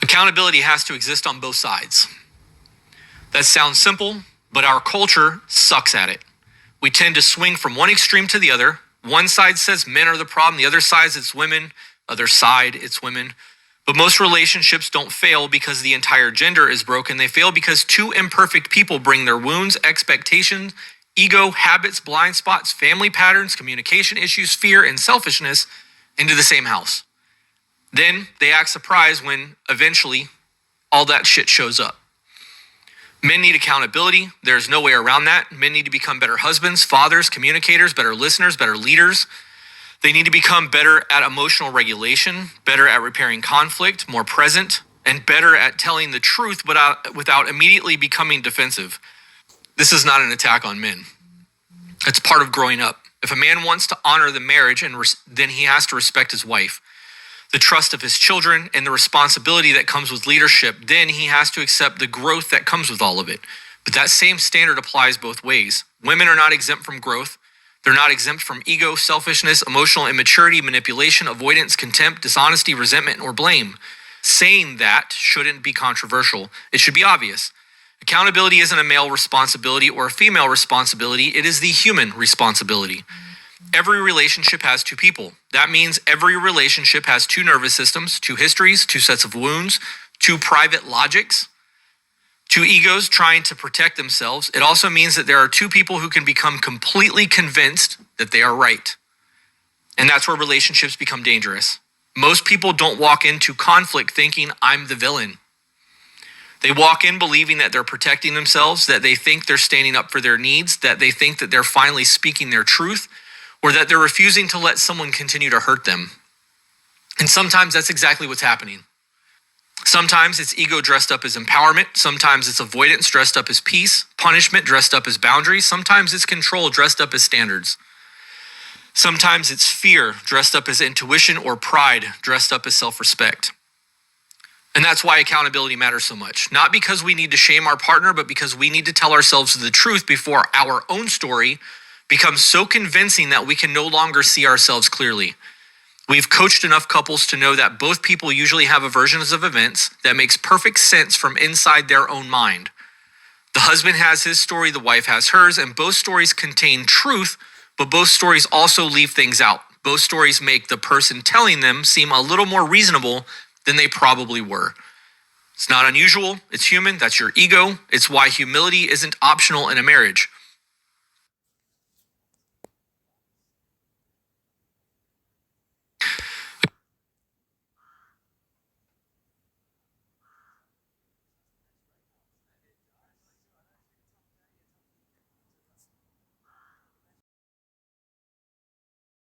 Accountability has to exist on both sides. That sounds simple, but our culture sucks at it. We tend to swing from one extreme to the other. One side says men are the problem, the other side it's women, other side it's women. But most relationships don't fail because the entire gender is broken. They fail because two imperfect people bring their wounds, expectations, ego, habits, blind spots, family patterns, communication issues, fear, and selfishness into the same house. Then they act surprised when eventually all that shit shows up. Men need accountability. There's no way around that. Men need to become better husbands, fathers, communicators, better listeners, better leaders. They need to become better at emotional regulation, better at repairing conflict, more present, and better at telling the truth without immediately becoming defensive. This is not an attack on men. It's part of growing up. If a man wants to honor the marriage, then he has to respect his wife, the trust of his children, and the responsibility that comes with leadership. Then he has to accept the growth that comes with all of it. But that same standard applies both ways. Women are not exempt from growth. They're not exempt from ego, selfishness, emotional immaturity, manipulation, avoidance, contempt, dishonesty, resentment, or blame. Saying that shouldn't be controversial. It should be obvious. Accountability isn't a male responsibility or a female responsibility. It is the human responsibility. Every relationship has two people. That means every relationship has two nervous systems, two histories, two sets of wounds, two private logics, two egos trying to protect themselves. It also means that there are two people who can become completely convinced that they are right. And that's where relationships become dangerous. Most people don't walk into conflict thinking, I'm the villain. They walk in believing that they're protecting themselves, that they think they're standing up for their needs, that they think that they're finally speaking their truth, or that they're refusing to let someone continue to hurt them. And sometimes that's exactly what's happening. Sometimes it's ego dressed up as empowerment. Sometimes it's avoidance dressed up as peace, punishment dressed up as boundaries. Sometimes it's control dressed up as standards. Sometimes it's fear dressed up as intuition, or pride dressed up as self-respect. And that's why accountability matters so much. Not because we need to shame our partner, but because we need to tell ourselves the truth before our own story becomes so convincing that we can no longer see ourselves clearly. We've coached enough couples to know that both people usually have versions of events that makes perfect sense from inside their own mind. The husband has his story, the wife has hers, and both stories contain truth, but both stories also leave things out. Both stories make the person telling them seem a little more reasonable than they probably were. It's not unusual, it's human, that's your ego. It's why humility isn't optional in a marriage.